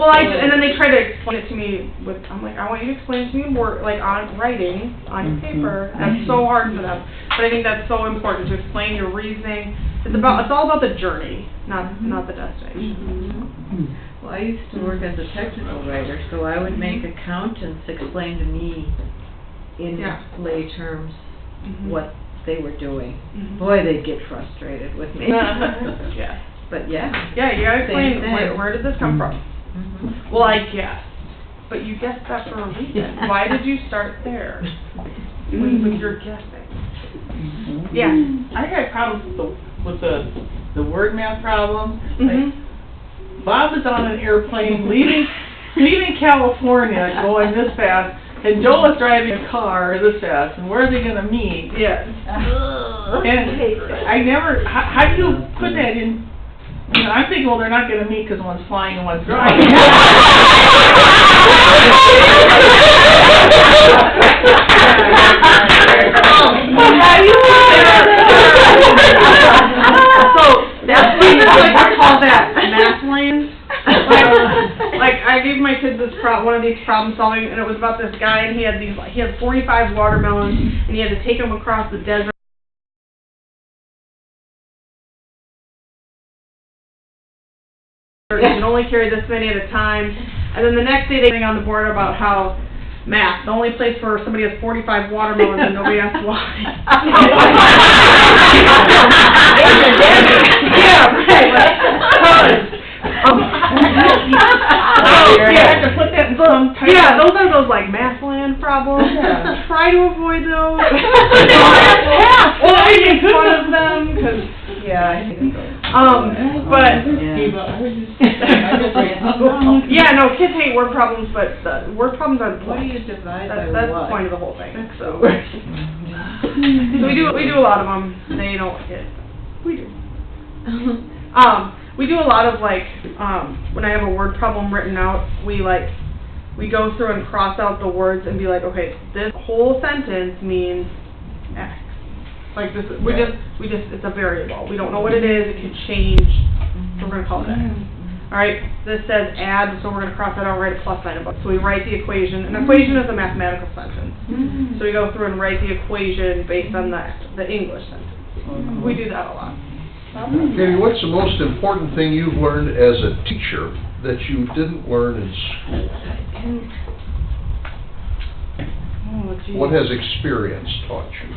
and then they try to explain it to me I'm like, I want you to explain it to me in word, like on writing, on your paper. That's so hard for them. But I think that's so important to explain your reasoning. It's all about the journey, not the destination. Well, I used to work as a technical writer, so I would make accountants explain to me in lay terms what they were doing. Boy, they'd get frustrated with me. But you gotta explain, where did this come from? Well, I guess. But you guessed that for a reason. Why did you start there? When you're guessing. Yeah. I had problems with the word math problem. Like, Bob is on an airplane leaving California going this fast, and Joel is driving a car this fast, and where are they going to meet? Yes. And I never, how do you put that in? You know, I'm thinking, well, they're not going to meet because one's flying and one's driving. So that's why we call that math lanes. problem solving, and it was about this guy, and he had 45 watermelons, and he had to take them across the desert. You can only carry this many at a time. And then the next day they were on the board about how math, the only place where somebody has 45 watermelons and nobody asks why. Yeah, right. You have to put that in some type those are those like math land problems. Yeah. Try to avoid those. Well, I make fun of them because no, kids hate word problems, but the word problems are What do you divide by that's what? the point of the whole thing. So we do a lot of them. They don't like it. We do. We do a lot of like when I have a word problem written out, we go through and cross out the words and be like, okay, this whole sentence means X. Like this, we just, it's a variable. We don't know what it is. It can change. So we're gonna call it X. All right. This says add, so we're gonna cross that out, write a plus sign above. So we write the equation. An equation is a mathematical sentence. So we go through and write the equation based on the English sentence. We do that a lot. Katie, what's the most important thing you've learned as a teacher that you didn't learn in school? Oh, geez. What has experience taught you?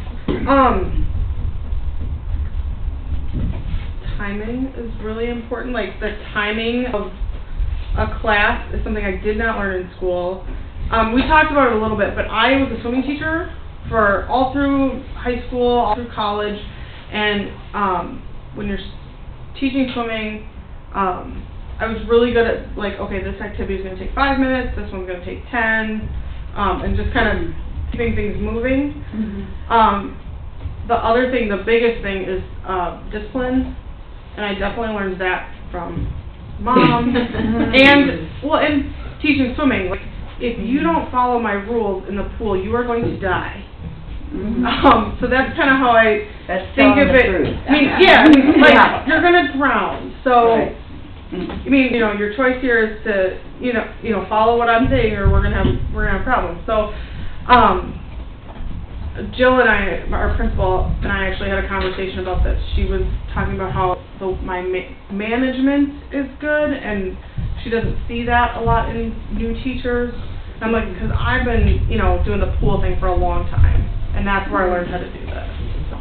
Timing is really important. Like the timing of a class is something I did not learn in school. We talked about it a little bit, but I was a swimming teacher for all through high school, all through college, and when you're teaching swimming, I was really good at like, okay, this activity is going to take 5 minutes, this one's going to take 10, and just kind of keeping things moving. The other thing, the biggest thing is discipline, and I definitely learned that from Mom. And teaching swimming, like, if you don't follow my rules in the pool, you are going to die. So that's kind of how I think of it. I mean, like, you're gonna drown. So, I mean, your choice here is to, follow what I'm saying, or we're gonna have problems. So, Jill and I, our principal, and I actually had a conversation about this. She was talking about how my management is good, and she doesn't see that a lot in new teachers. And I'm like, because I've been, doing the pool thing for a long time. And that's where I learned how to do that. So,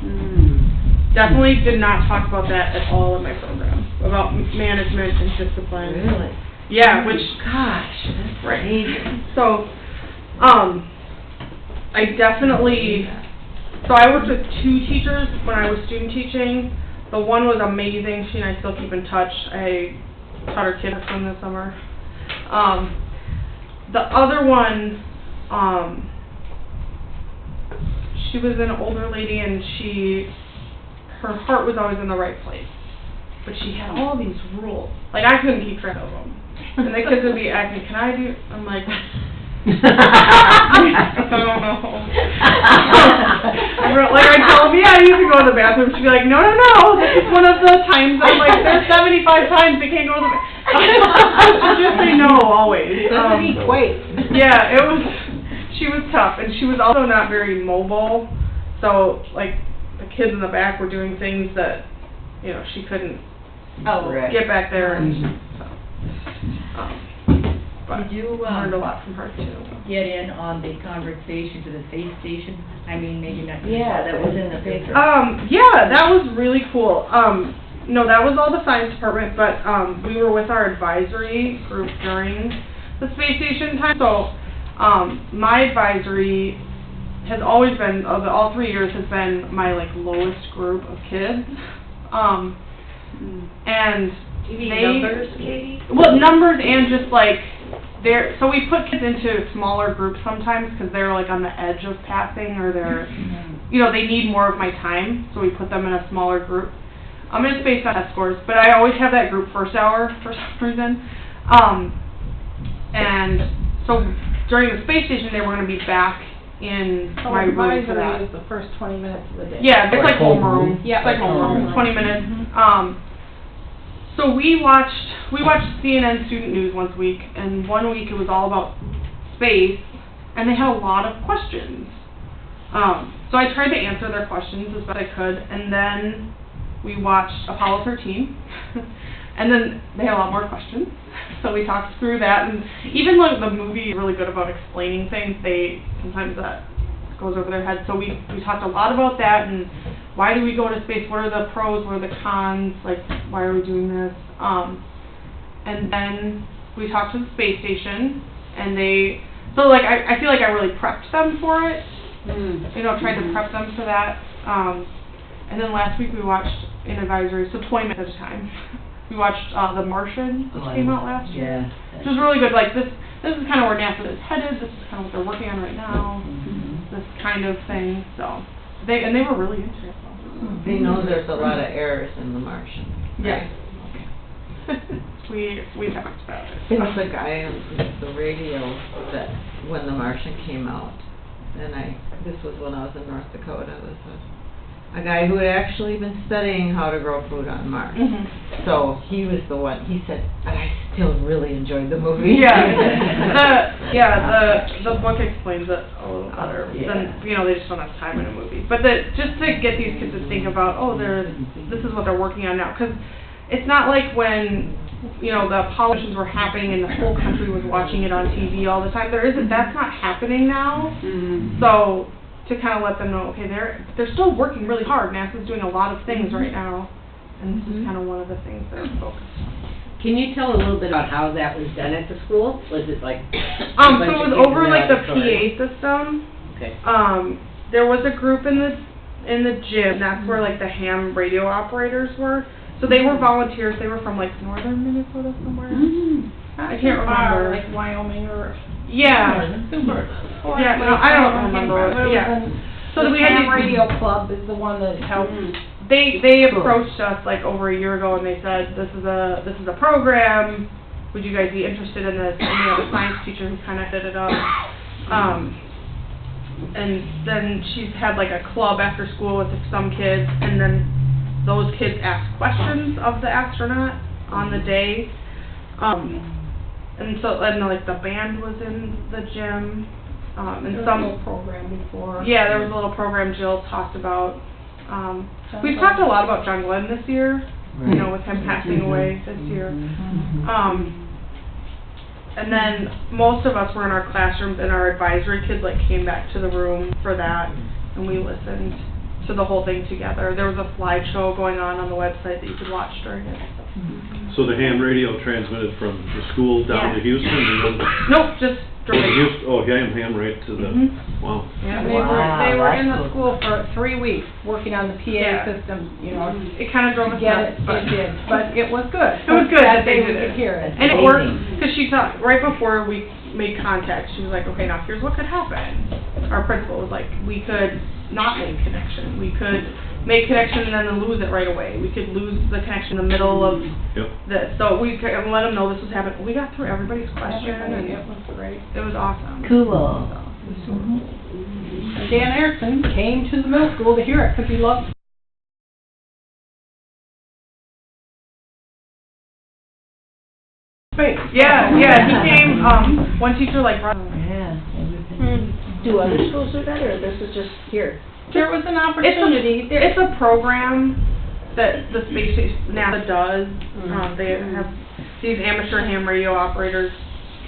definitely did not talk about that at all in my program, about management and discipline. Really? Yeah, which, gosh, that's amazing. So, I definitely, so I worked with 2 teachers when I was student teaching. The one was amazing. She and I still keep in touch. I taught her kids swim this summer. The other one, she was an older lady, and her heart was always in the right place. But she had all these rules. Like, I couldn't keep track of them. And the kids would be asking, can I do, I'm like, I don't know. I tell them, yeah, I need to go to the bathroom. She'd be like, no, this is one of the times. I'm like, there's 75 times they can't go to the bathroom. She'd just say no, always. Yeah, she was tough, and she was also not very mobile, so, like, the kids in the back were doing things that, she couldn't get back there, and but Did you learned a lot from her, too. get in on the conversation to the space station? I mean, maybe not. Yeah, that was in the paper. Yeah, that was really cool. No, that was all the science department, but we were with our advisory group during the space station time, so my advisory has always been, of all 3 years, has been my, like, lowest group of kids. And you mean numbers, Katie? Well, numbers and just, like, so we put kids into smaller groups sometimes because they're, like, on the edge of passing, or they're, they need more of my time, so we put them in a smaller group. It's based on test scores, but I always have that group first hour for some reason. And so during the space station, they were going to be back in my room for that. Is the first 20 minutes of the day. Yeah, it's like homeroom. Yeah, it's like homeroom. 20 minutes. So we watched CNN Student News once a week, and one week it was all about space, and they had a lot of questions. So I tried to answer their questions as best I could, and then we watched Apollo 13, and then they had a lot more questions, so we talked through that, and even though the movie is really good about explaining things, sometimes that goes over their heads, so we talked a lot about that, and why do we go to space, what are the pros, what are the cons, like, why are we doing this, and then we talked to the space station, and so like, I feel like I really prepped them for it, tried to prep them for that, and then last week we watched an advisory, so 20 minutes at a time. We watched The Martian, which came out last year. Which was really good. Like, this is kind of where NASA is headed. This is kind of what they're working on right now. This kind of thing. So they were really into it. They know there's a lot of errors in The Martian. Right? Yeah. We talked about it. There was a guy on the radio that when The Martian came out, and this was when I was in North Dakota. This was a guy who had actually been studying how to grow food on Mars. So he was the one, he said, but I still really enjoyed the movie. The book explains it a little better than, they just don't have time in a movie. But just to get these kids to think about, this is what they're working on now. Because it's not like when, the Apollo missions were happening and the whole country was watching it on TV all the time. That's not happening now. So to kind of let them know, okay, they're still working really hard. NASA's doing a lot of things right now, and this is kind of one of the things they're focused on. Can you tell a little bit about how that was done at the school? Was it like so it was over like the PA system. Okay. There was a group in the gym. That's where like the ham radio operators were. So they were volunteers. They were from like northern Minnesota somewhere. I can't remember. Like Wyoming or... Yeah. Super. I don't remember. So the Ham Radio Club is the one that helped. They approached us like over a year ago, and they said, this is a program. Would you guys be interested in this? And the science teacher who kind of headed it up. And then she's had like a club after school with some kids, and then those kids asked questions of the astronaut on the day. And like the band was in the gym, and some little program before. Yeah, there was a little program Jill talked about. We've talked a lot about John Glenn this year, with him passing away this year. And then most of us were in our classrooms, and our advisory kids came back to the room for that, and we listened to the whole thing together. There was a slideshow going on the website that you could watch during it. So the ham radio transmitted from the school down to Houston? And then nope, just Houston. Ham right to the, wow. Yeah, they were in the school for 3 weeks working on the PA system, It kind of drove us nuts. It did, but it was good. It was good that they could hear it. And it worked, because she thought, right before we made contact, she was like, okay, now here's what could happen. Our principal was like, we could not make connection. We could make connection and then lose it right away. We could lose the connection in the middle of this. So we could let them know this was happening. We got through everybody's question, and it was great. It was awesome. Cool. Dan Erickson came to the middle school to hear it because he loved space. Yeah, he came, one teacher brought Do other schools do that, or this is just here? There was an opportunity. It's a program that the space station, NASA does. They have these amateur ham radio operators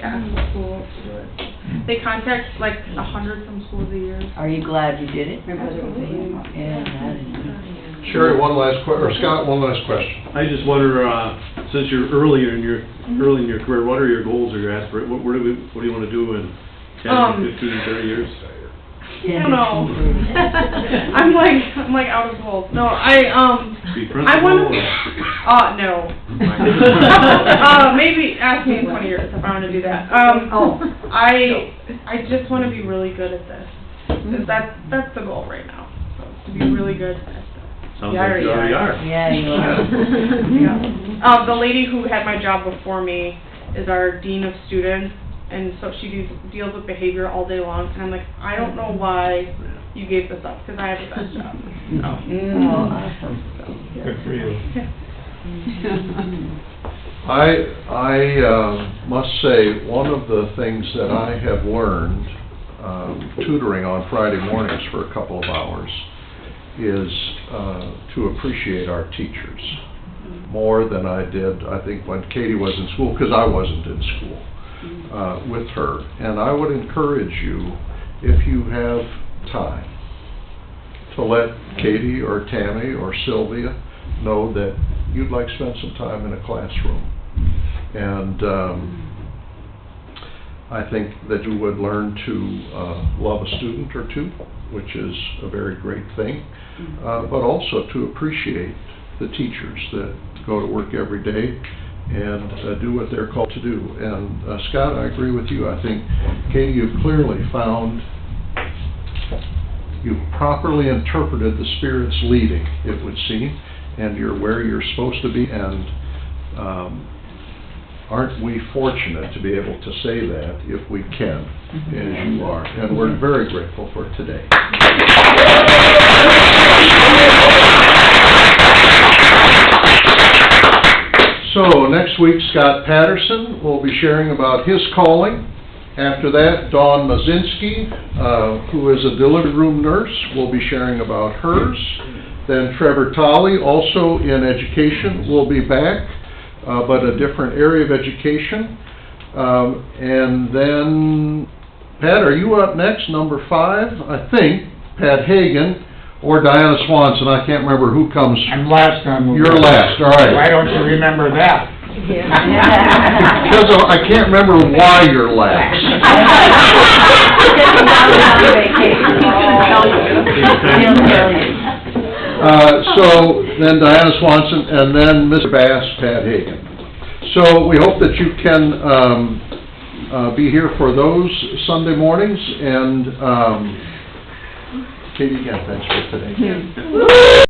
ask schools to do it. They contact 100 some schools a year. Are you glad you did it? Absolutely. Yeah, that is. Sherry, Scott, one last question. I just wonder, since you're early in your career, what are your goals or your aspirations? What do you want to do in 10, 15, 30 years? I don't know. I'm out of goals. No, Be principal? I want to. No. Maybe ask me in 20 years if I want to do that. I just want to be really good at this. That's the goal right now. So to be really good at this. Sounds like you already are. Yeah, you are. Yeah. The lady who had my job before me is our dean of students. And so she deals with behavior all day long, and I'm like, I don't know why you gave this up, because I have the best job. Oh, awesome. Good for you. I must say, one of the things that I have learned, tutoring on Friday mornings for a couple of hours, is to appreciate our teachers more than I did, I think, when Katie was in school, because I wasn't in school with her. And I would encourage you, if you have time, to let Katie or Tammy or Sylvia know that you'd like to spend some time in a classroom. And I think that you would learn to love a student or two, which is a very great thing, but also to appreciate the teachers that go to work every day and do what they're called to do. And Scott, I agree with you. I think, Katie, you've clearly found, you've properly interpreted the Spirit's leading, it would seem, and you're where you're supposed to be, and aren't we fortunate to be able to say that, if we can, as you are, and we're very grateful for today. So, next week, Scott Patterson will be sharing about his calling. After that, Dawn Mazinski, who is a delivery room nurse, will be sharing about hers. Then Trevor Tolley, also in education, will be back, but a different area of education. And then, Pat, are you up next, number 5? I think, Pat Hagan, or Diana Swanson, I can't remember who comes. I'm last on the list. You're last, all right. Why don't you remember that? Because I can't remember why you're last. So, then Diana Swanson, and then Mr. Bass, Pat Hagan. So, we hope that you can be here for those Sunday mornings, and Katie, again, thanks for today.